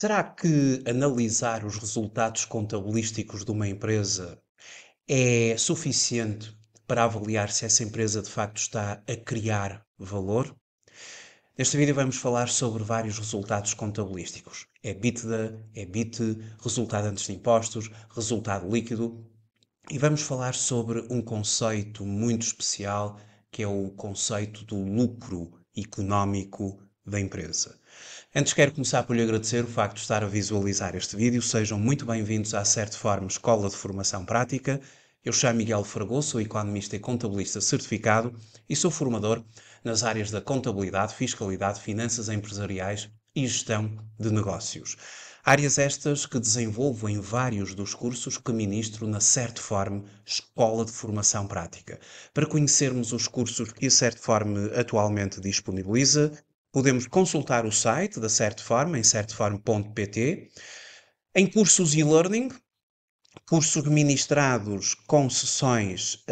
Será que analisar os resultados contabilísticos de uma empresa é suficiente para avaliar se essa empresa de facto está a criar valor? Neste vídeo vamos falar sobre vários resultados contabilísticos. EBITDA, EBIT, resultado antes de impostos, resultado líquido. E vamos falar sobre um conceito muito especial, que é o conceito do lucro económico da empresa. Antes quero começar por lhe agradecer o facto de estar a visualizar este vídeo. Sejam muito bem-vindos à Certform Escola de Formação Prática. Eu chamo Miguel Fragoso, sou economista e contabilista certificado e sou formador nas áreas da contabilidade, fiscalidade, finanças empresariais e gestão de negócios. Áreas estas que desenvolvo em vários dos cursos que ministro na Certform Escola de Formação Prática. Para conhecermos os cursos que a Certform atualmente disponibiliza, podemos consultar o site da Certform em certform.pt. Em cursos e-learning, cursos ministrados com sessões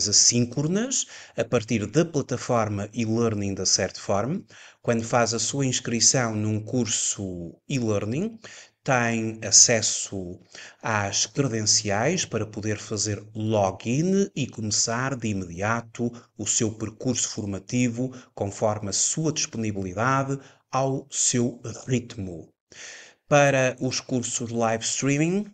assíncronas a partir da plataforma e-learning da Certform. Quando faz a sua inscrição num curso e-learning, tem acesso às credenciais para poder fazer login e começar de imediato o seu percurso formativo conforme a sua disponibilidade, ao seu ritmo. Para os cursos live streaming,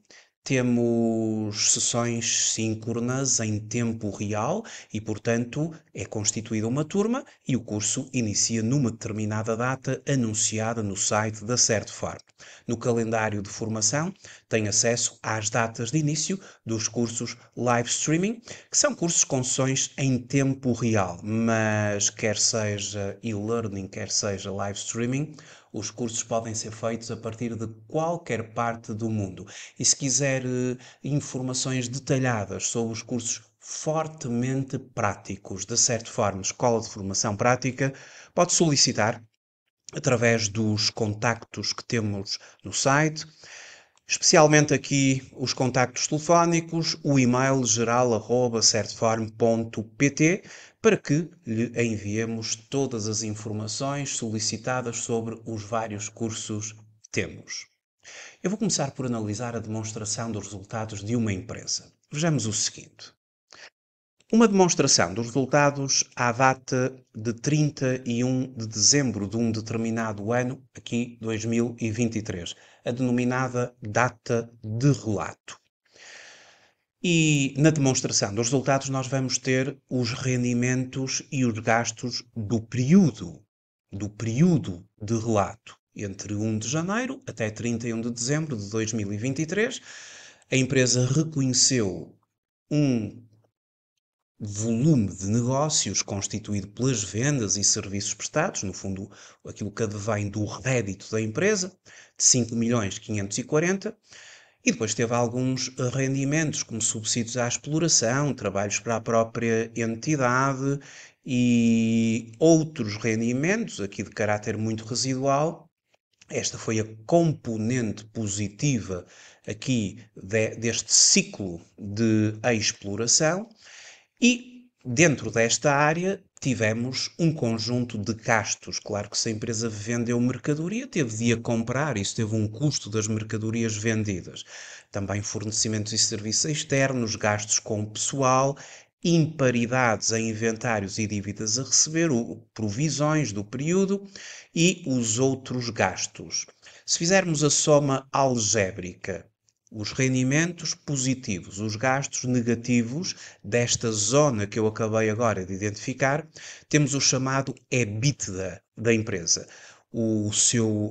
temos sessões síncronas em tempo real e, portanto, é constituída uma turma e o curso inicia numa determinada data anunciada no site da Certform. No calendário de formação, tem acesso às datas de início dos cursos live streaming, que são cursos com sessões em tempo real, mas quer seja e-learning, quer seja live streaming, os cursos podem ser feitos a partir de qualquer parte do mundo. E se quiser informações detalhadas sobre os cursos fortemente práticos da Certform Escola de Formação Prática, pode solicitar através dos contactos que temos no site, especialmente aqui os contactos telefónicos, o e-mail geral@certform.pt, para que lhe enviemos todas as informações solicitadas sobre os vários cursos que temos. Eu vou começar por analisar a demonstração dos resultados de uma empresa. Vejamos o seguinte. Uma demonstração dos resultados à data de 31 de dezembro de um determinado ano, aqui 2023, a denominada data de relato. E na demonstração dos resultados nós vamos ter os rendimentos e os gastos do período de relato, entre 1 de janeiro até 31 de dezembro de 2023. A empresa reconheceu um volume de negócios constituído pelas vendas e serviços prestados, no fundo, aquilo que advém do rédito da empresa, de 5.540.000, e depois teve alguns rendimentos, como subsídios à exploração, trabalhos para a própria entidade e outros rendimentos, aqui de caráter muito residual. Esta foi a componente positiva aqui deste ciclo de exploração. E dentro desta área tivemos um conjunto de gastos. Claro que se a empresa vendeu mercadoria, teve de a comprar, isso teve um custo das mercadorias vendidas. Também fornecimentos e serviços externos, gastos com o pessoal, imparidades em inventários e dívidas a receber, provisões do período e os outros gastos. Se fizermos a soma algébrica, os rendimentos positivos, os gastos negativos desta zona que eu acabei agora de identificar, temos o chamado EBITDA da empresa.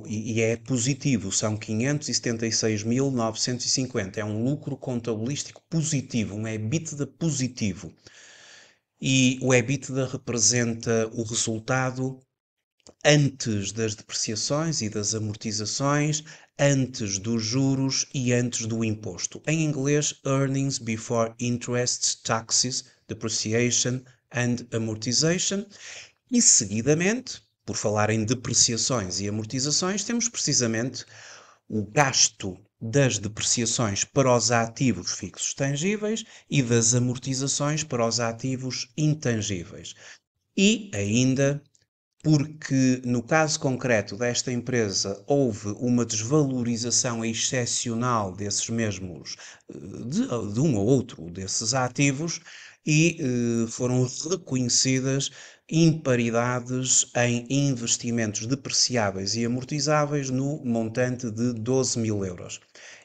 E é positivo, são 576.950. É um lucro contabilístico positivo, um EBITDA positivo. E o EBITDA representa o resultado antes das depreciações e das amortizações, antes dos juros e antes do imposto. Em inglês, Earnings Before Interest, Taxes, Depreciation and Amortization. E seguidamente, por falar em depreciações e amortizações, temos precisamente o gasto das depreciações para os ativos fixos tangíveis e das amortizações para os ativos intangíveis. E ainda porque no caso concreto desta empresa houve uma desvalorização excepcional desses mesmos, de um ou outro desses ativos e foram reconhecidas imparidades em investimentos depreciáveis e amortizáveis no montante de 12 mil euros.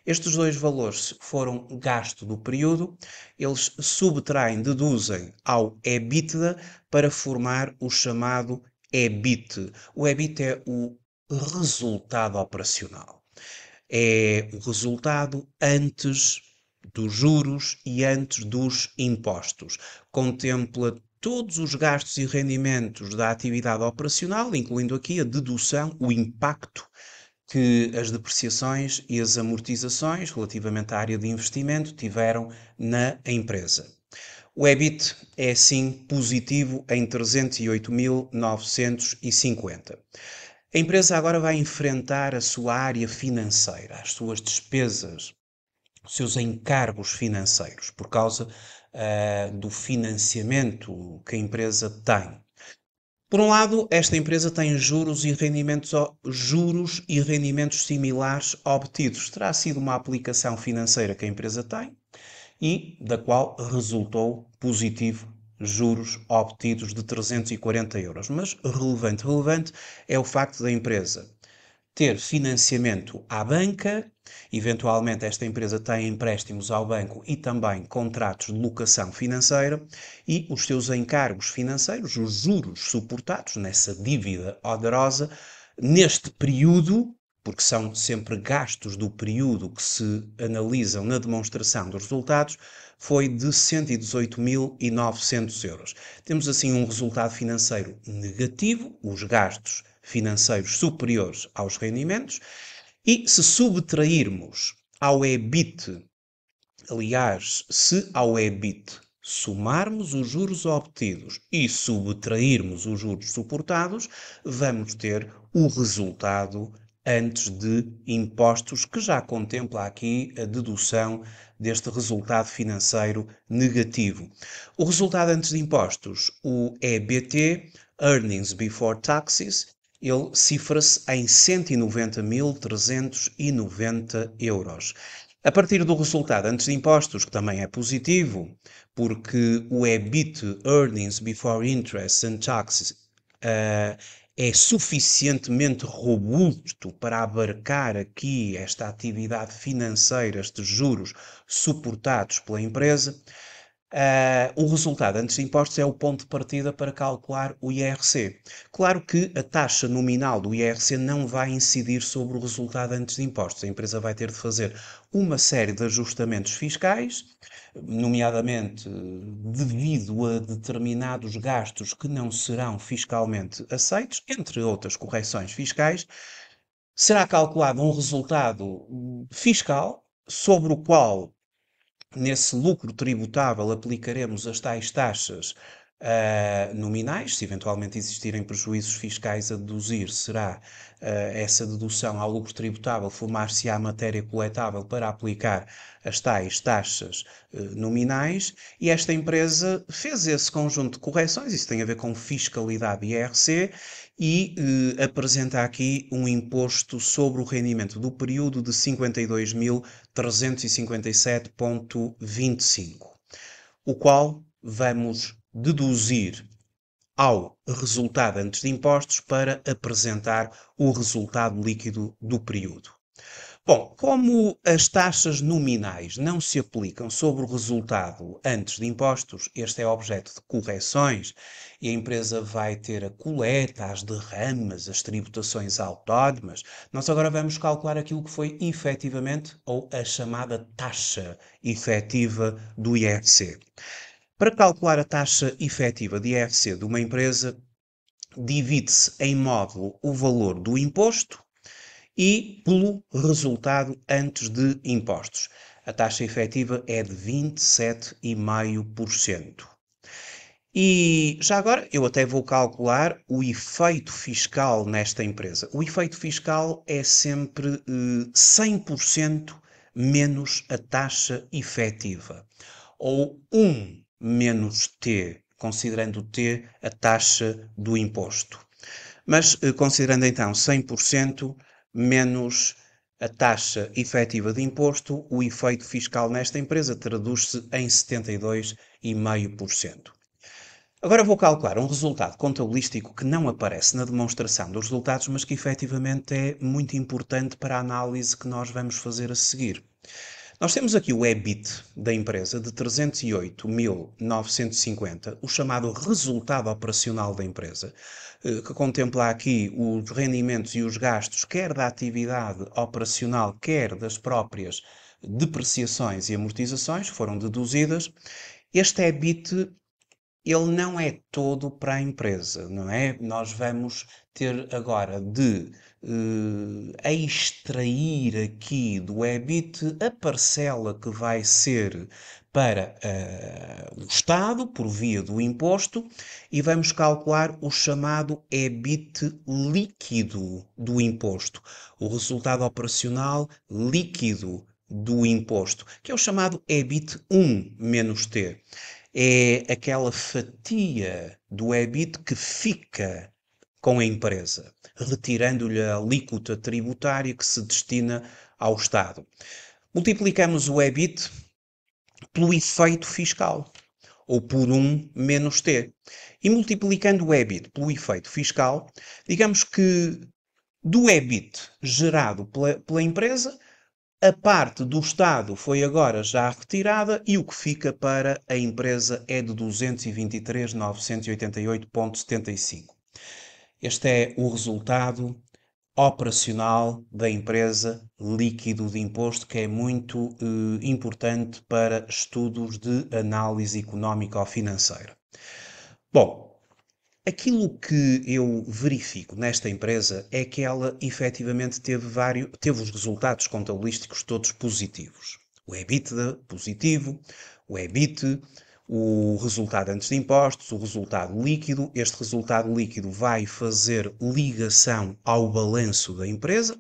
Estes dois valores foram gasto do período, eles subtraem, deduzem ao EBITDA para formar o chamado EBIT. O EBIT é o resultado operacional. É o resultado antes dos juros e antes dos impostos. Contempla todos os gastos e rendimentos da atividade operacional, incluindo aqui a dedução, o impacto que as depreciações e as amortizações relativamente à área de investimento tiveram na empresa. O EBIT é assim positivo em 308.950. A empresa agora vai enfrentar a sua área financeira, as suas despesas, os seus encargos financeiros, por causa do financiamento que a empresa tem. Por um lado, esta empresa tem juros e rendimentos similares obtidos. Terá sido uma aplicação financeira que a empresa tem e da qual resultou positivo juros obtidos de 340 euros. Mas relevante é o facto da empresa ter financiamento à banca, eventualmente esta empresa tem empréstimos ao banco e também contratos de locação financeira e os seus encargos financeiros, os juros suportados nessa dívida onerosa, neste período, porque são sempre gastos do período que se analisam na demonstração dos resultados, foi de 118.900 euros. Temos assim um resultado financeiro negativo, os gastos financeiros superiores aos rendimentos, e se subtrairmos ao EBIT, aliás, se ao EBIT somarmos os juros obtidos e subtrairmos os juros suportados, vamos ter o resultado antes de impostos, que já contempla aqui a dedução deste resultado financeiro negativo. O resultado antes de impostos, o EBT, Earnings Before Taxes, ele cifra-se em 190.390 euros. A partir do resultado antes de impostos, que também é positivo, porque o EBIT, Earnings Before Interest and Taxes, é suficientemente robusto para abarcar aqui esta atividade financeira, estes juros suportados pela empresa. O resultado antes de impostos é o ponto de partida para calcular o IRC. Claro que a taxa nominal do IRC não vai incidir sobre o resultado antes de impostos. A empresa vai ter de fazer uma série de ajustamentos fiscais, nomeadamente devido a determinados gastos que não serão fiscalmente aceitos, entre outras correções fiscais. Será calculado um resultado fiscal sobre o qual, nesse lucro tributável, aplicaremos as tais taxas nominais. Se eventualmente existirem prejuízos fiscais a deduzir, será essa dedução ao lucro tributável formar-se-á matéria coletável para aplicar as tais taxas nominais, e esta empresa fez esse conjunto de correções, isso tem a ver com fiscalidade e IRC, e apresenta aqui um imposto sobre o rendimento do período de 52.357,25, o qual vamos deduzir ao resultado antes de impostos para apresentar o resultado líquido do período. Bom, como as taxas nominais não se aplicam sobre o resultado antes de impostos, este é objeto de correções e a empresa vai ter a coleta, as derramas, as tributações autónomas. Nós agora vamos calcular aquilo que foi efetivamente, ou a chamada taxa efetiva do IRC. Para calcular a taxa efetiva de IRC de uma empresa, divide-se em módulo o valor do imposto e pelo resultado antes de impostos. A taxa efetiva é de 27,5%. E já agora eu até vou calcular o efeito fiscal nesta empresa. O efeito fiscal é sempre 100% menos a taxa efetiva, ou 1 menos T, considerando T a taxa do imposto. Mas considerando então 100% menos a taxa efetiva de imposto, o efeito fiscal nesta empresa traduz-se em 72,5%. Agora vou calcular um resultado contabilístico que não aparece na demonstração dos resultados, mas que efetivamente é muito importante para a análise que nós vamos fazer a seguir. Nós temos aqui o EBIT da empresa de 308.950, o chamado resultado operacional da empresa, que contempla aqui os rendimentos e os gastos, quer da atividade operacional, quer das próprias depreciações e amortizações que foram deduzidas. Este EBIT ele não é todo para a empresa, não é? Nós vamos ter agora de extrair aqui do EBIT a parcela que vai ser para o Estado, por via do imposto, e vamos calcular o chamado EBIT líquido do imposto, o resultado operacional líquido do imposto, que é o chamado EBIT 1 menos T. É aquela fatia do EBIT que fica com a empresa, retirando-lhe a alíquota tributária que se destina ao Estado. Multiplicamos o EBIT pelo efeito fiscal, ou por 1 menos T. E multiplicando o EBIT pelo efeito fiscal, digamos que do EBIT gerado pela empresa, a parte do Estado foi agora já retirada e o que fica para a empresa é de 223.988,75. Este é o resultado operacional da empresa líquido de imposto, que é muito importante para estudos de análise económico-financeira. Bom, aquilo que eu verifico nesta empresa é que ela efetivamente teve os resultados contabilísticos todos positivos. O EBITDA positivo, o EBIT, o resultado antes de impostos, o resultado líquido. Este resultado líquido vai fazer ligação ao balanço da empresa.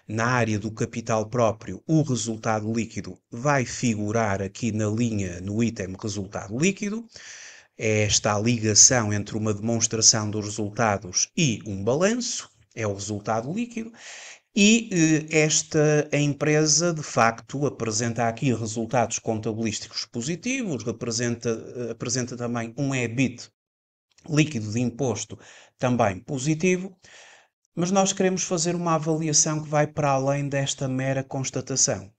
Na área do capital próprio, o resultado líquido vai figurar aqui na linha, no item resultado líquido. É esta a ligação entre uma demonstração dos resultados e um balanço, é o resultado líquido, e esta empresa, de facto, apresenta aqui resultados contabilísticos positivos, apresenta também um EBIT líquido de imposto também positivo, mas nós queremos fazer uma avaliação que vai para além desta mera constatação.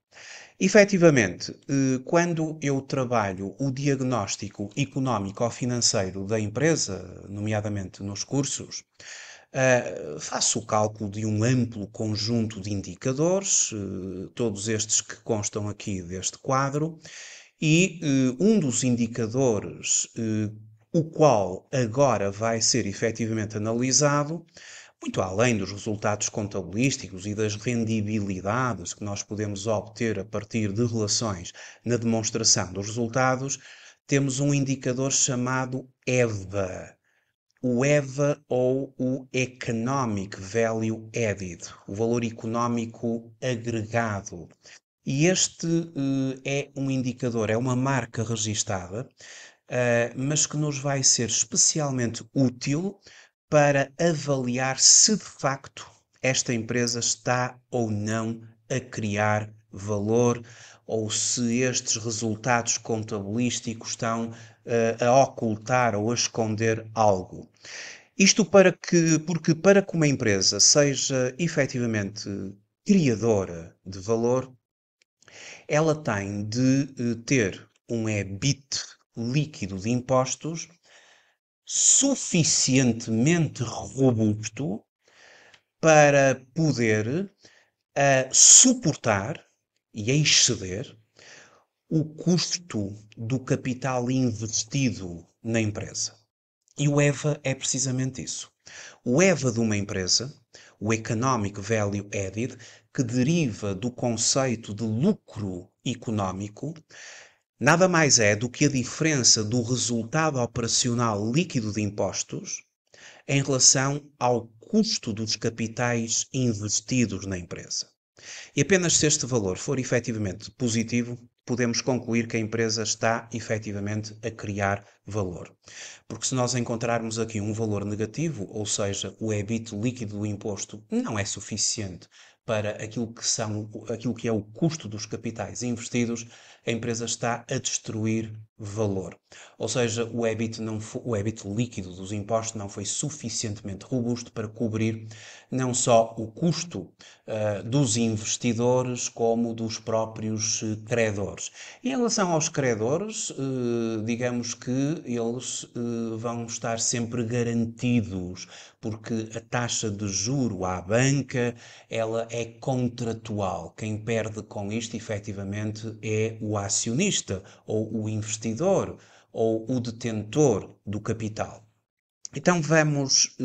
Efetivamente, quando eu trabalho o diagnóstico económico ou financeiro da empresa, nomeadamente nos cursos, faço o cálculo de um amplo conjunto de indicadores, todos estes que constam aqui deste quadro, e um dos indicadores, o qual agora vai ser efetivamente analisado, muito além dos resultados contabilísticos e das rendibilidades que nós podemos obter a partir de relações na demonstração dos resultados, temos um indicador chamado EVA. O EVA ou o Economic Value Added, o valor económico agregado. E este é um indicador, é uma marca registada, mas que nos vai ser especialmente útil para avaliar se de facto esta empresa está ou não a criar valor ou se estes resultados contabilísticos estão a ocultar ou a esconder algo. Isto porque para que uma empresa seja efetivamente criadora de valor, ela tem de ter um EBIT líquido de impostos suficientemente robusto para poder suportar e exceder o custo do capital investido na empresa. E o EVA é precisamente isso. O EVA de uma empresa, o Economic Value Added, que deriva do conceito de lucro económico, nada mais é do que a diferença do resultado operacional líquido de impostos em relação ao custo dos capitais investidos na empresa. E apenas se este valor for efetivamente positivo, podemos concluir que a empresa está efetivamente a criar valor. Porque se nós encontrarmos aqui um valor negativo, ou seja, o EBIT líquido do imposto não é suficiente para aquilo que é o custo dos capitais investidos, a empresa está a destruir valor. Ou seja, o EBIT líquido dos impostos não foi suficientemente robusto para cobrir não só o custo dos investidores, como dos próprios credores. Em relação aos credores, digamos que eles vão estar sempre garantidos, porque a taxa de juro à banca, ela é contratual. Quem perde com isto, efetivamente, é o acionista, ou o investidor, ou o detentor do capital. Então vamos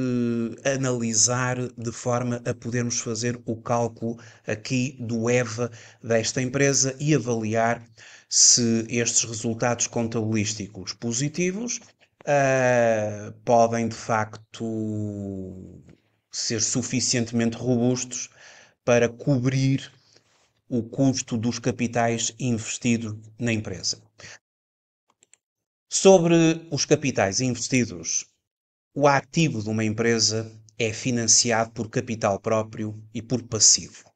analisar de forma a podermos fazer o cálculo aqui do EVA desta empresa e avaliar se estes resultados contabilísticos positivos podem de facto ser suficientemente robustos para cobrir o custo dos capitais investidos na empresa. Sobre os capitais investidos, o ativo de uma empresa é financiado por capital próprio e por passivo.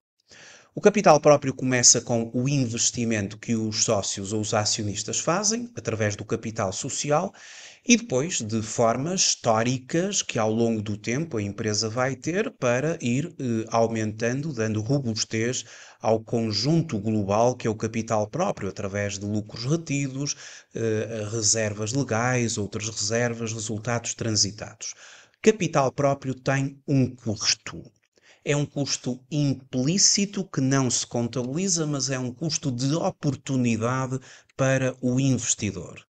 O capital próprio começa com o investimento que os sócios ou os acionistas fazem, através do capital social, e depois de formas históricas que ao longo do tempo a empresa vai ter para ir aumentando, dando robustez ao conjunto global que é o capital próprio, através de lucros retidos, reservas legais, outras reservas, resultados transitados. Capital próprio tem um custo. É um custo implícito que não se contabiliza, mas é um custo de oportunidade para o investidor.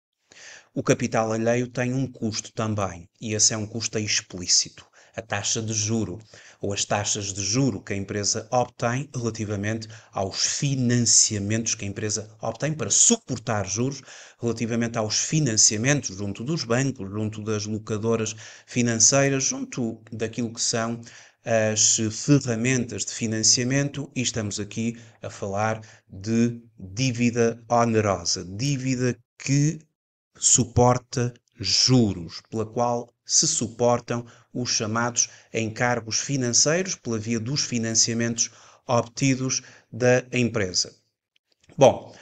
O capital alheio tem um custo também, e esse é um custo explícito. A taxa de juro, ou as taxas de juro que a empresa obtém relativamente aos financiamentos que a empresa obtém para suportar juros, relativamente aos financiamentos junto dos bancos, junto das locadoras financeiras, junto daquilo que são as ferramentas de financiamento, e estamos aqui a falar de dívida onerosa, dívida que suporta juros, pela qual se suportam os chamados encargos financeiros pela via dos financiamentos obtidos da empresa. Bom,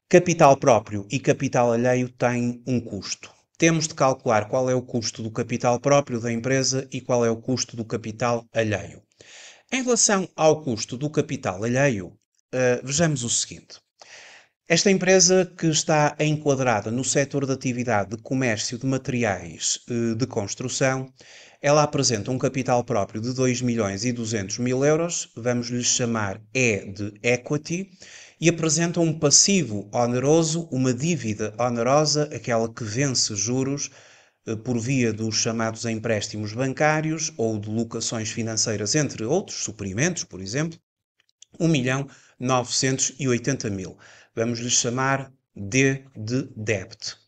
capital próprio e capital alheio têm um custo. Temos de calcular qual é o custo do capital próprio da empresa e qual é o custo do capital alheio. Em relação ao custo do capital alheio, vejamos o seguinte. Esta empresa, que está enquadrada no setor de atividade de comércio de materiais de construção, ela apresenta um capital próprio de 2.200.000 euros, vamos lhe chamar E de equity, e apresenta um passivo oneroso, uma dívida onerosa, aquela que vence juros por via dos chamados empréstimos bancários ou de locações financeiras, entre outros, suprimentos, por exemplo, 1.980.000. Vamos lhe chamar D de débito.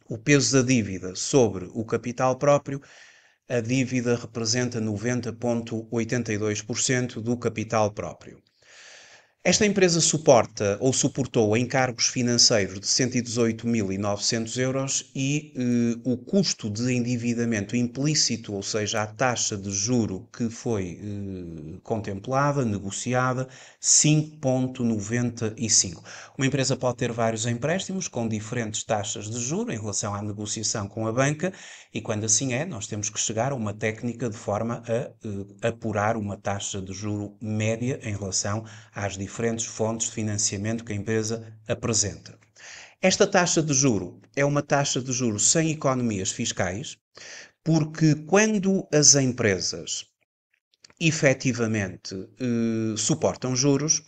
O peso da dívida sobre o capital próprio, a dívida representa 90,82% do capital próprio. Esta empresa suporta ou suportou encargos financeiros de 118.900 euros e o custo de endividamento implícito, ou seja, a taxa de juro que foi contemplada, negociada, 5,95. Uma empresa pode ter vários empréstimos com diferentes taxas de juro em relação à negociação com a banca e, quando assim é, nós temos que chegar a uma técnica de forma a apurar uma taxa de juro média em relação às diferentes fontes de financiamento que a empresa apresenta. Esta taxa de juro é uma taxa de juro sem economias fiscais, porque quando as empresas efetivamente suportam juros,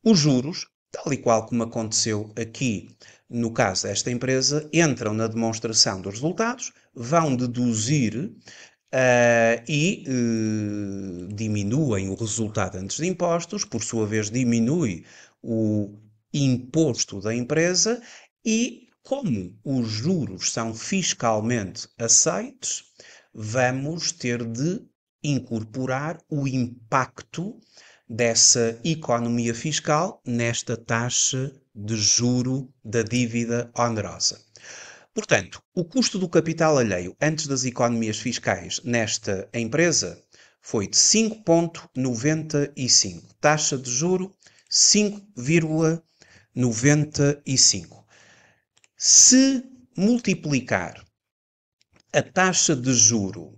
os juros, tal e qual como aconteceu aqui no caso desta empresa, entram na demonstração dos resultados, vão deduzir diminuem o resultado antes de impostos, por sua vez diminui o imposto da empresa e, como os juros são fiscalmente aceitos, vamos ter de incorporar o impacto dessa economia fiscal nesta taxa de juro da dívida onerosa. Portanto, o custo do capital alheio antes das economias fiscais nesta empresa foi de 5,95. Taxa de juro 5,95. Se multiplicar a taxa de juro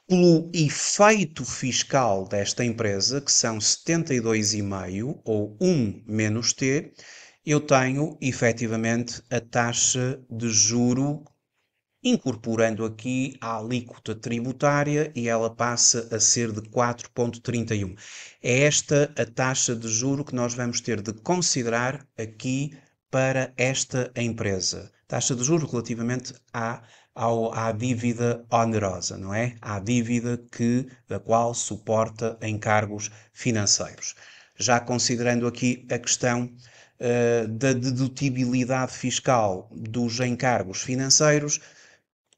pelo efeito fiscal desta empresa, que são 72,5 ou 1 menos T, eu tenho efetivamente a taxa de juro incorporando aqui a alíquota tributária e ela passa a ser de 4,31. É esta a taxa de juro que nós vamos ter de considerar aqui para esta empresa. Taxa de juro relativamente à dívida onerosa, não é? À dívida da qual suporta encargos financeiros. Já considerando aqui a questão da dedutibilidade fiscal dos encargos financeiros,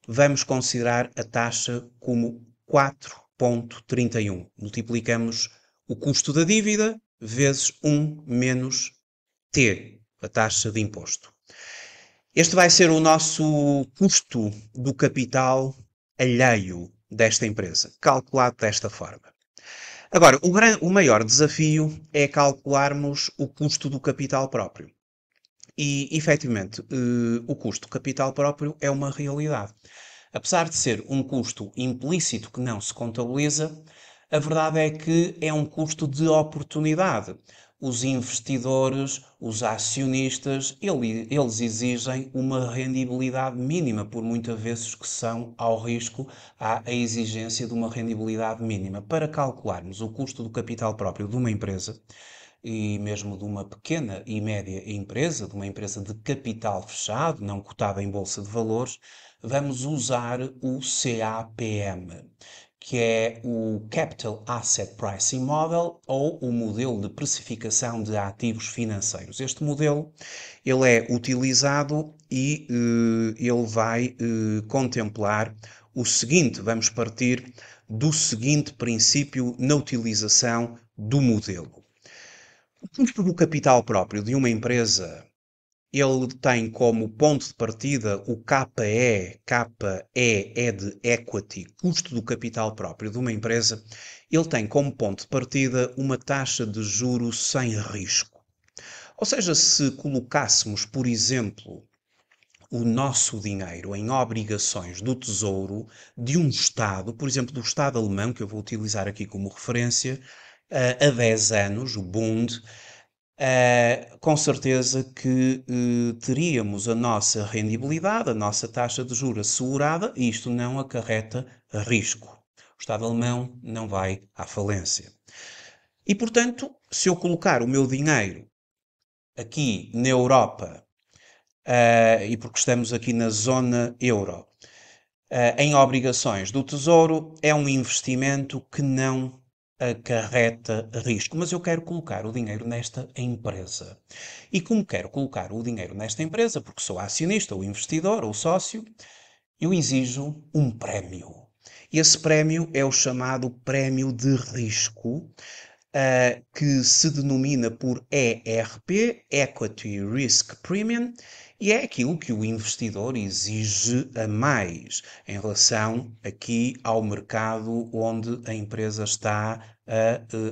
vamos considerar a taxa como 4,31. Multiplicamos o custo da dívida vezes 1 menos T, a taxa de imposto. Este vai ser o nosso custo do capital alheio desta empresa, calculado desta forma. Agora, o maior desafio é calcularmos o custo do capital próprio. E, efetivamente, o custo do capital próprio é uma realidade. Apesar de ser um custo implícito que não se contabiliza, a verdade é que é um custo de oportunidade. Os investidores, os acionistas, eles exigem uma rendibilidade mínima, por muitas vezes que são ao risco, há a exigência de uma rendibilidade mínima. Para calcularmos o custo do capital próprio de uma empresa, e mesmo de uma pequena e média empresa, de uma empresa de capital fechado, não cotada em bolsa de valores, vamos usar o CAPM, que é o Capital Asset Pricing Model, ou o modelo de precificação de ativos financeiros. Este modelo ele é utilizado e ele vai contemplar o seguinte: vamos partir do seguinte princípio na utilização do modelo. O custo do capital próprio de uma empresa, ele tem como ponto de partida o KE. KE é de equity, custo do capital próprio de uma empresa. Ele tem como ponto de partida uma taxa de juros sem risco. Ou seja, se colocássemos, por exemplo, o nosso dinheiro em obrigações do Tesouro de um Estado, por exemplo, do Estado alemão, que eu vou utilizar aqui como referência, a 10 anos, o Bund, com certeza que teríamos a nossa rendibilidade, a nossa taxa de juros assegurada, e isto não acarreta risco. O Estado alemão não vai à falência. E, portanto, se eu colocar o meu dinheiro aqui na Europa, e porque estamos aqui na zona euro, em obrigações do Tesouro, é um investimento que não acarreta risco, mas eu quero colocar o dinheiro nesta empresa. E como quero colocar o dinheiro nesta empresa, porque sou acionista, ou investidor, ou sócio, eu exijo um prémio. Esse prémio é o chamado prémio de risco, que se denomina por ERP, Equity Risk Premium, e é aquilo que o investidor exige a mais em relação aqui ao mercado onde a empresa está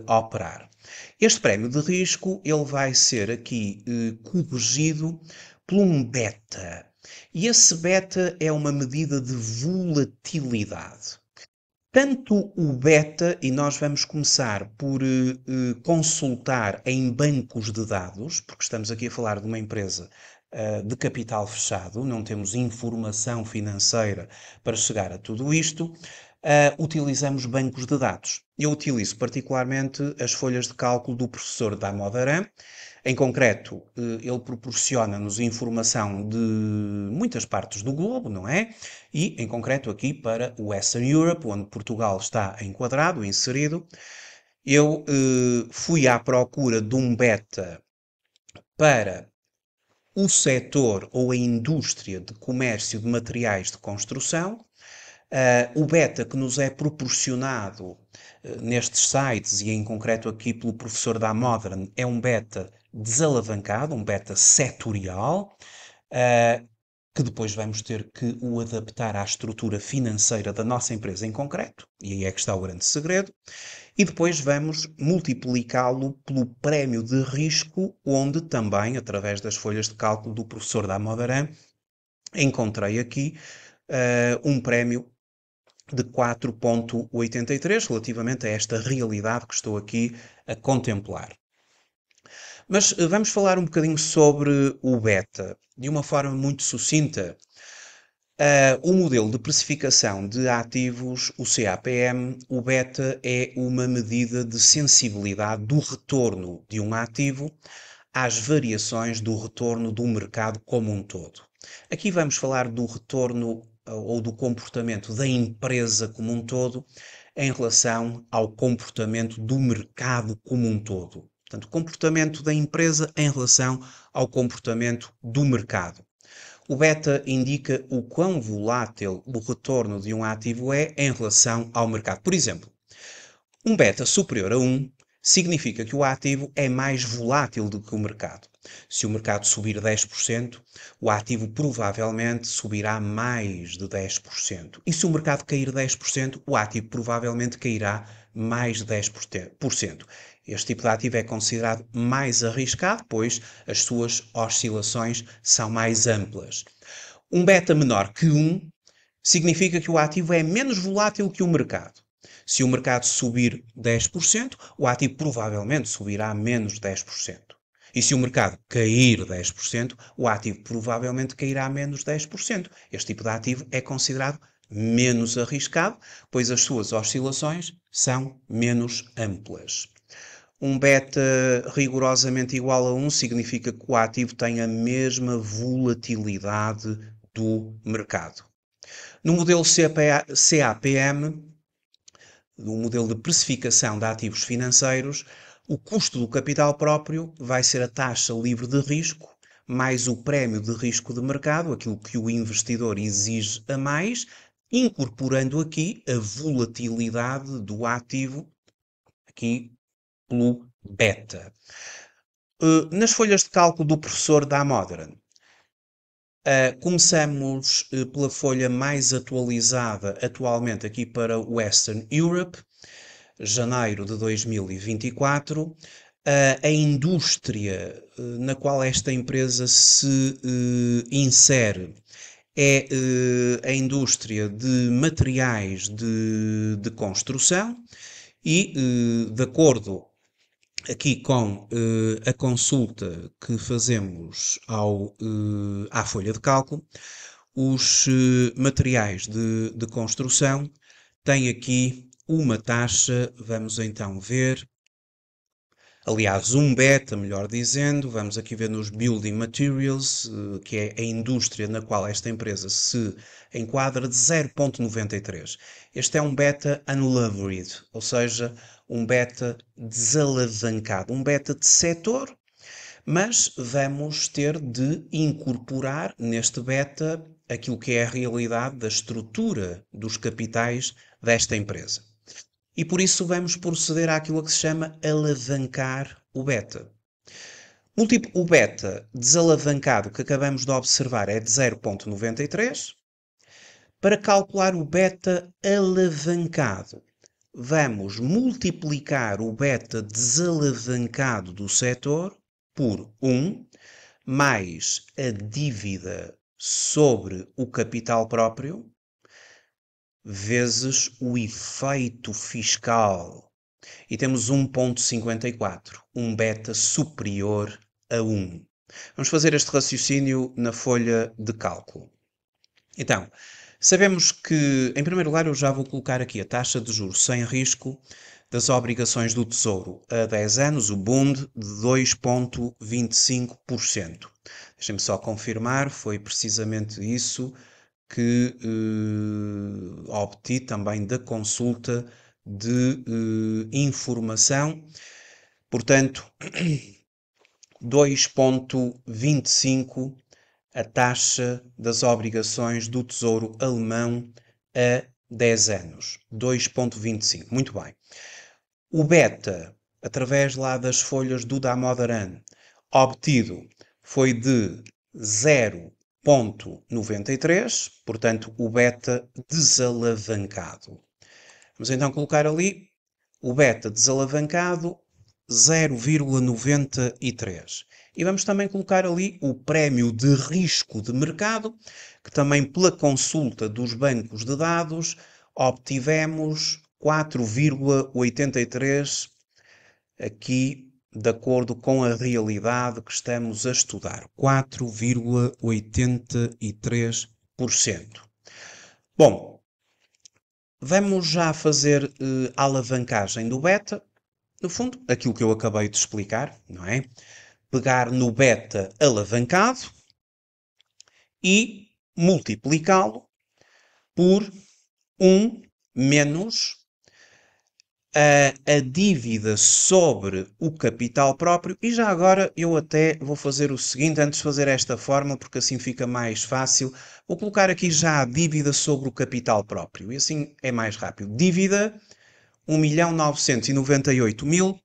a operar. Este prémio de risco ele vai ser aqui corrigido por um beta. E esse beta é uma medida de volatilidade. Tanto o beta, e nós vamos começar por consultar em bancos de dados, porque estamos aqui a falar de uma empresa de capital fechado, não temos informação financeira para chegar a tudo isto, utilizamos bancos de dados. Eu utilizo particularmente as folhas de cálculo do professor Damodaran. Em concreto, ele proporciona-nos informação de muitas partes do globo, não é? E, em concreto, aqui para o Western Europe, onde Portugal está enquadrado, inserido, eu fui à procura de um beta para o setor ou a indústria de comércio de materiais de construção, O beta que nos é proporcionado nestes sites, e em concreto aqui pelo professor da Modern, é um beta desalavancado, um beta setorial, que depois vamos ter que o adaptar à estrutura financeira da nossa empresa em concreto, e aí é que está o grande segredo, e depois vamos multiplicá-lo pelo prémio de risco, onde também, através das folhas de cálculo do professor da Modern, encontrei aqui um prémio de 4,83 relativamente a esta realidade que estou aqui a contemplar. Mas vamos falar um bocadinho sobre o beta, de uma forma muito sucinta. O modelo de precificação de ativos, o CAPM, o beta é uma medida de sensibilidade do retorno de um ativo às variações do retorno do mercado como um todo. Aqui vamos falar do retorno ou do comportamento da empresa como um todo em relação ao comportamento do mercado como um todo. Portanto, o comportamento da empresa em relação ao comportamento do mercado. O beta indica o quão volátil o retorno de um ativo é em relação ao mercado. Por exemplo, um beta superior a 1 significa que o ativo é mais volátil do que o mercado. Se o mercado subir 10%, o ativo provavelmente subirá mais de 10%. E se o mercado cair 10%, o ativo provavelmente cairá mais de 10%. Este tipo de ativo é considerado mais arriscado, pois as suas oscilações são mais amplas. Um beta menor que 1 significa que o ativo é menos volátil que o mercado. Se o mercado subir 10%, o ativo provavelmente subirá menos 10%. E se o mercado cair 10%, o ativo provavelmente cairá menos 10%. Este tipo de ativo é considerado menos arriscado, pois as suas oscilações são menos amplas. Um beta rigorosamente igual a 1 significa que o ativo tem a mesma volatilidade do mercado. No modelo CAPM, no modelo de precificação de ativos financeiros, o custo do capital próprio vai ser a taxa livre de risco mais o prémio de risco de mercado, aquilo que o investidor exige a mais, incorporando aqui a volatilidade do ativo, aqui pelo beta. Nas folhas de cálculo do professor da Modern, começamos pela folha mais atualizada, atualmente aqui para Western Europe, janeiro de 2024. A indústria na qual esta empresa se insere é a indústria de materiais de construção e, de acordo aqui com a consulta que fazemos à folha de cálculo, os materiais de construção têm aqui uma taxa, vamos então ver, aliás, um beta, melhor dizendo, vamos aqui ver nos Building Materials, que é a indústria na qual esta empresa se enquadra, de 0,93. Este é um beta unlevered, ou seja, um beta desalavancado, um beta de setor, mas vamos ter de incorporar neste beta aquilo que é a realidade da estrutura dos capitais desta empresa. E por isso vamos proceder àquilo que se chama alavancar o beta. O beta desalavancado que acabamos de observar é de 0,93. Para calcular o beta alavancado, vamos multiplicar o beta desalavancado do setor por 1, mais a dívida sobre o capital próprio, vezes o efeito fiscal. E temos 1,54, um beta superior a 1. Vamos fazer este raciocínio na folha de cálculo. Então, sabemos que, em primeiro lugar, eu já vou colocar aqui a taxa de juros sem risco das obrigações do Tesouro a 10 anos, o Bund, de 2,25%. Deixem-me só confirmar, foi precisamente isso que obti também da consulta de informação. Portanto, 2,25 a taxa das obrigações do Tesouro Alemão a 10 anos, 2,25. Muito bem. O beta, através lá das folhas do Damodaran, obtido foi de 0,93, portanto, o beta desalavancado. Vamos então colocar ali o beta desalavancado 0,93. E vamos também colocar ali o prémio de risco de mercado, que também pela consulta dos bancos de dados obtivemos 4,83 aqui de acordo com a realidade que estamos a estudar. 4,83%. Bom, vamos já fazer a alavancagem do beta. No fundo, aquilo que eu acabei de explicar, não é? Pegar no beta alavancado e multiplicá-lo por 1 menos a dívida sobre o capital próprio. E já agora eu até vou fazer o seguinte, antes de fazer esta fórmula, porque assim fica mais fácil, vou colocar aqui já a dívida sobre o capital próprio. E assim é mais rápido. Dívida 1.998.000.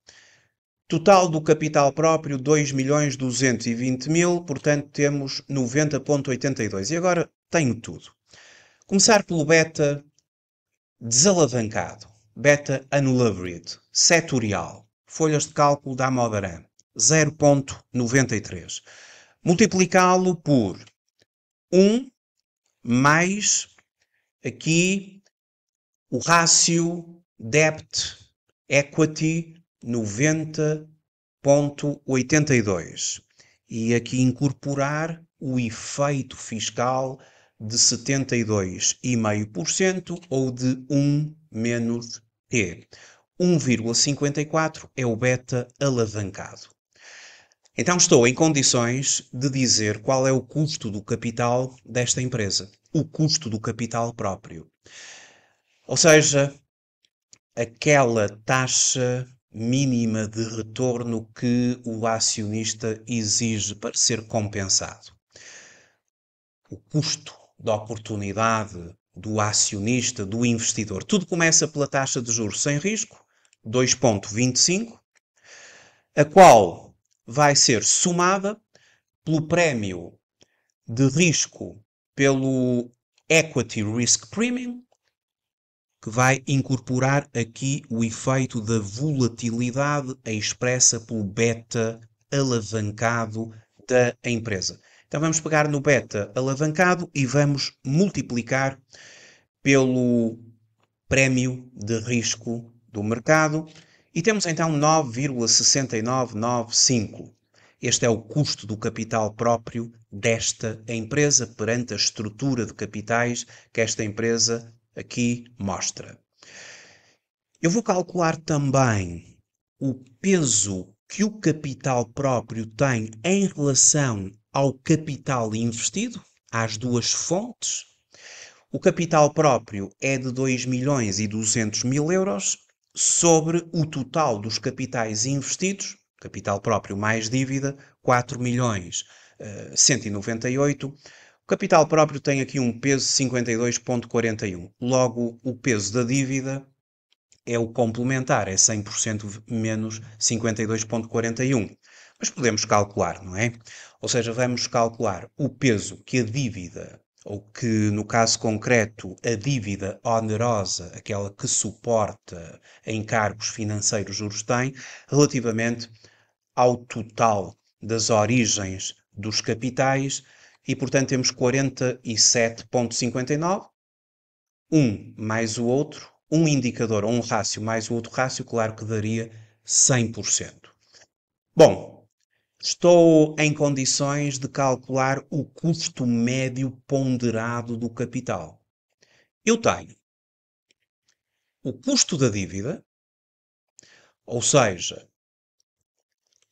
Total do capital próprio 2.220.000, portanto temos 90,82. E agora tenho tudo. Começar pelo beta desalavancado, beta unlevered, setorial, folhas de cálculo da Damodaran, 0,93. Multiplicá-lo por 1 mais aqui o rácio debt equity 90,82. E aqui incorporar o efeito fiscal de 72,5% ou de 1 menos T. 1,54 é o beta alavancado. Então estou em condições de dizer qual é o custo do capital desta empresa. O custo do capital próprio. Ou seja, aquela taxa mínima de retorno que o acionista exige para ser compensado. O custo da oportunidade do acionista, do investidor. Tudo começa pela taxa de juros sem risco, 2,25, a qual vai ser somada pelo prémio de risco pelo Equity Risk Premium, que vai incorporar aqui o efeito da volatilidade expressa pelo beta alavancado da empresa. Então vamos pegar no beta alavancado e vamos multiplicar pelo prémio de risco do mercado e temos então 9,6995. Este é o custo do capital próprio desta empresa perante a estrutura de capitais que esta empresa aqui mostra. Eu vou calcular também o peso que o capital próprio tem em relação ao capital investido, às duas fontes. O capital próprio é de 2.200.000 euros sobre o total dos capitais investidos, capital próprio mais dívida, 4.198.000. O capital próprio tem aqui um peso de 52,41. Logo, o peso da dívida é o complementar, é 100% menos 52,41. Mas podemos calcular, não é? Ou seja, vamos calcular o peso que a dívida, ou que no caso concreto a dívida onerosa, aquela que suporta encargos financeiros juros tem, relativamente ao total das origens dos capitais e, portanto, temos 47,59, um mais o outro, um indicador ou um rácio mais o outro rácio, claro que daria 100%. Bom, estou em condições de calcular o custo médio ponderado do capital. Eu tenho o custo da dívida, ou seja,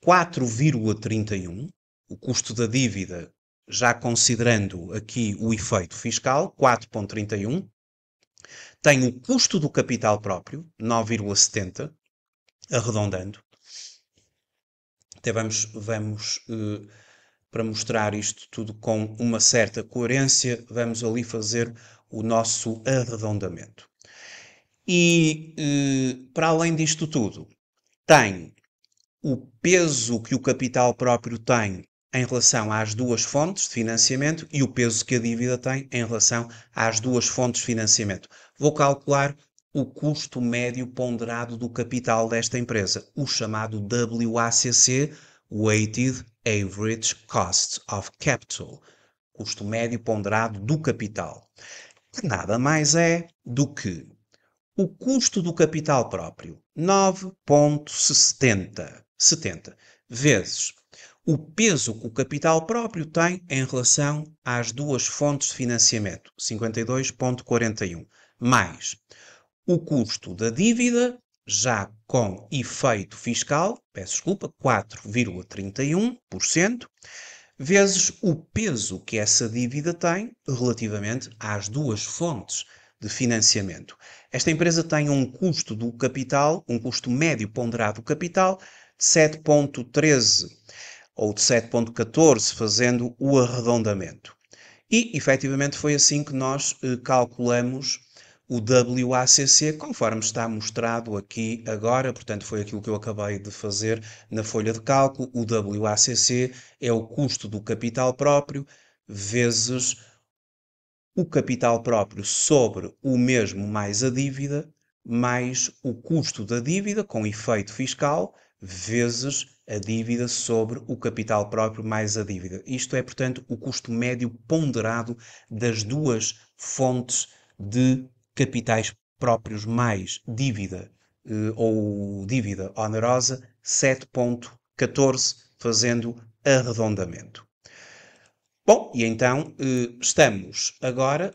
4,31, o custo da dívida, já considerando aqui o efeito fiscal, 4,31. Tenho o custo do capital próprio, 9,70, arredondando. Até vamos para mostrar isto tudo com uma certa coerência, vamos ali fazer o nosso arredondamento. E, para além disto tudo, tem o peso que o capital próprio tem em relação às duas fontes de financiamento e o peso que a dívida tem em relação às duas fontes de financiamento. Vou calcular o custo médio ponderado do capital desta empresa, o chamado WACC, Weighted Average Cost of Capital, custo médio ponderado do capital, que nada mais é do que o custo do capital próprio, 9,70 vezes o peso que o capital próprio tem em relação às duas fontes de financiamento, 52,41, mais o custo da dívida, já com efeito fiscal, peço desculpa, 4,31%, vezes o peso que essa dívida tem relativamente às duas fontes de financiamento. Esta empresa tem um custo do capital, um custo médio ponderado do capital, de 7,13 ou de 7,14, fazendo o arredondamento. E, efetivamente, foi assim que nós calculamos o WACC, conforme está mostrado aqui agora. Portanto, foi aquilo que eu acabei de fazer na folha de cálculo. O WACC é o custo do capital próprio vezes o capital próprio sobre o mesmo mais a dívida, mais o custo da dívida com efeito fiscal, vezes a dívida sobre o capital próprio mais a dívida. Isto é, portanto, o custo médio ponderado das duas fontes de capitais próprios mais dívida ou dívida onerosa, 7,14, fazendo arredondamento. Bom, e então estamos agora,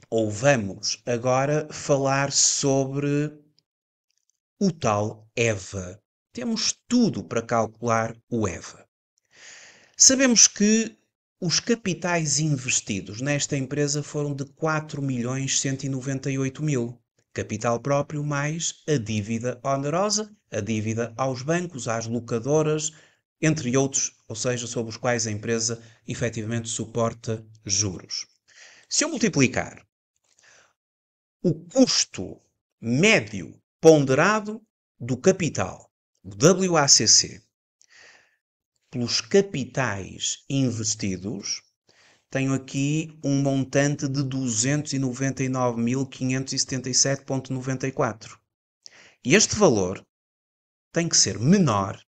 ou vamos agora, falar sobre o tal EVA. Temos tudo para calcular o EVA. Sabemos que os capitais investidos nesta empresa foram de 4.198.000. Capital próprio mais a dívida onerosa, a dívida aos bancos, às locadoras, entre outros, ou seja, sobre os quais a empresa efetivamente suporta juros. Se eu multiplicar o custo médio ponderado do capital, o WACC, pelos capitais investidos, tenho aqui um montante de 299.577,94. E este valor tem que ser menor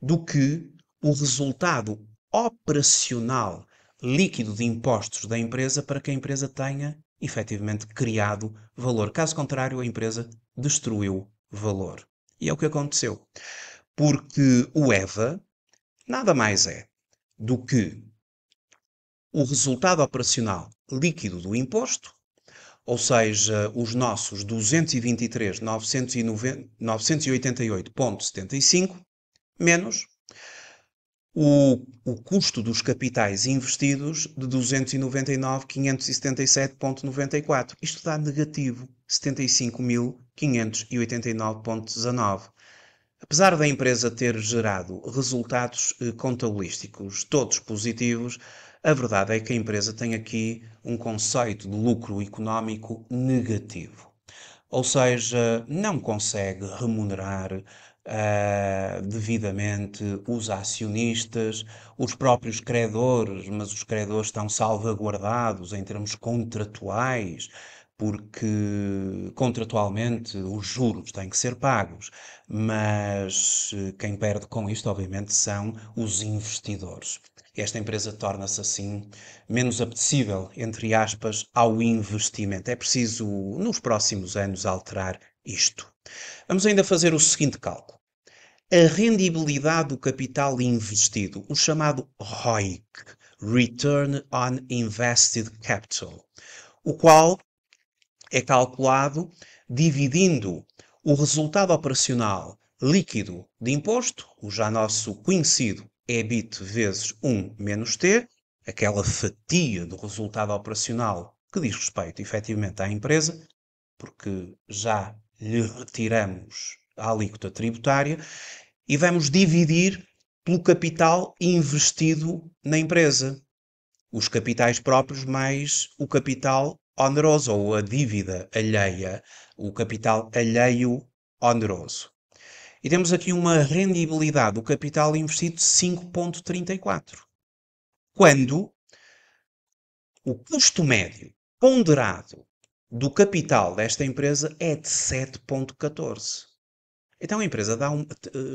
do que o resultado operacional líquido de impostos da empresa para que a empresa tenha efetivamente criado valor. Caso contrário, a empresa destruiu valor. E é o que aconteceu. Porque o EVA nada mais é do que o resultado operacional líquido do imposto, ou seja, os nossos 223.988,75, menos o custo dos capitais investidos de 299.577,94. Isto dá negativo 75.589,19. Apesar da empresa ter gerado resultados contabilísticos todos positivos, a verdade é que a empresa tem aqui um conceito de lucro económico negativo. Ou seja, não consegue remunerar devidamente os acionistas, os próprios credores, mas os credores estão salvaguardados em termos contratuais, porque contratualmente os juros têm que ser pagos, mas quem perde com isto, obviamente, são os investidores. Esta empresa torna-se assim menos apetecível, entre aspas, ao investimento. É preciso, nos próximos anos, alterar isto. Vamos ainda fazer o seguinte cálculo. A rendibilidade do capital investido, o chamado ROIC, Return on Invested Capital, o qual é calculado dividindo o resultado operacional líquido de imposto, o já nosso conhecido EBIT vezes 1 menos T, aquela fatia do resultado operacional que diz respeito efetivamente à empresa, porque já lhe retiramos a alíquota tributária, e vamos dividir pelo capital investido na empresa. Os capitais próprios mais o capital oneroso ou a dívida alheia, o capital alheio oneroso. E temos aqui uma rendibilidade do capital investido de 5,34. Quando o custo médio ponderado do capital desta empresa é de 7,14. Então a empresa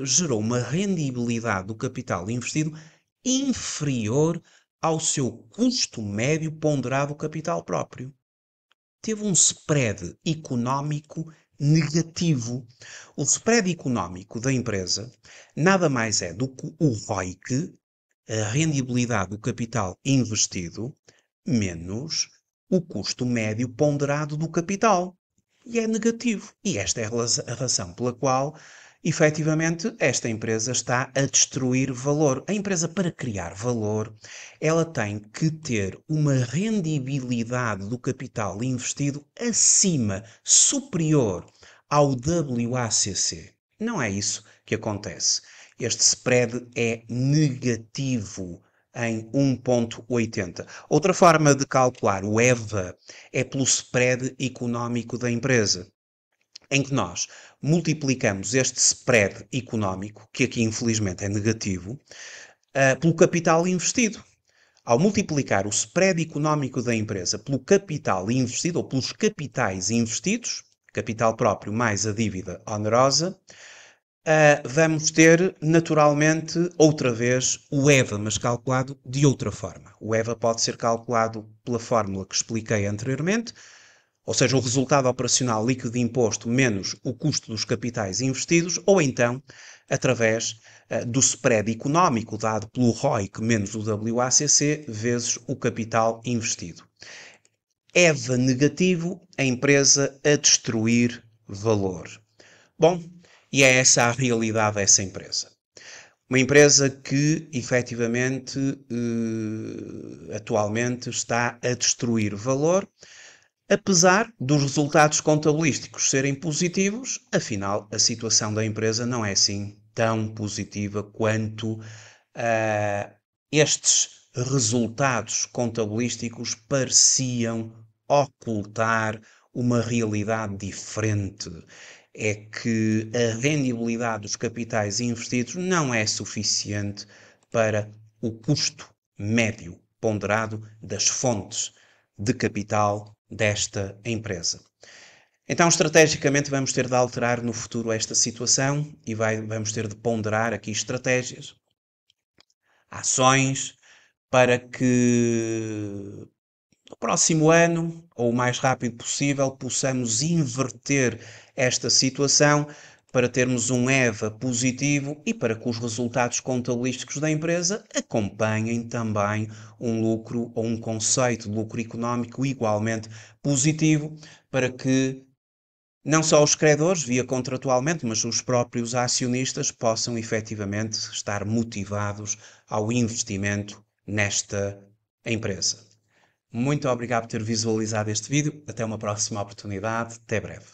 gerou uma rendibilidade do capital investido inferior ao seu custo médio ponderado do capital próprio. Teve um spread económico negativo. O spread económico da empresa nada mais é do que o ROIC, a rendibilidade do capital investido, menos o custo médio ponderado do capital. E é negativo. E esta é a razão pela qual, efetivamente, esta empresa está a destruir valor. A empresa, para criar valor, ela tem que ter uma rendibilidade do capital investido acima, superior ao WACC. Não é isso que acontece. Este spread é negativo em 1,80. Outra forma de calcular o EVA é pelo spread económico da empresa, em que nós multiplicamos este spread económico, que aqui infelizmente é negativo, pelo capital investido. Ao multiplicar o spread económico da empresa pelo capital investido, ou pelos capitais investidos, capital próprio mais a dívida onerosa, vamos ter naturalmente outra vez o EVA, mas calculado de outra forma. O EVA pode ser calculado pela fórmula que expliquei anteriormente, ou seja, o resultado operacional líquido de imposto menos o custo dos capitais investidos, ou então através do spread económico dado pelo ROIC menos o WACC vezes o capital investido. EVA negativo, a empresa a destruir valor. Bom, e é essa a realidade dessa empresa. Uma empresa que, efetivamente, atualmente está a destruir valor, apesar dos resultados contabilísticos serem positivos, afinal, a situação da empresa não é assim tão positiva quanto estes resultados contabilísticos pareciam ocultar uma realidade diferente. É que a rendibilidade dos capitais investidos não é suficiente para o custo médio ponderado das fontes de capital desta empresa. Então, estrategicamente, vamos ter de alterar no futuro esta situação e vamos ter de ponderar aqui estratégias, ações, para que no próximo ano, ou o mais rápido possível, possamos inverter esta situação para termos um EVA positivo e para que os resultados contabilísticos da empresa acompanhem também um lucro ou um conceito de lucro económico igualmente positivo, para que não só os credores, via contratualmente, mas os próprios acionistas possam efetivamente estar motivados ao investimento nesta empresa. Muito obrigado por ter visualizado este vídeo. Até uma próxima oportunidade. Até breve.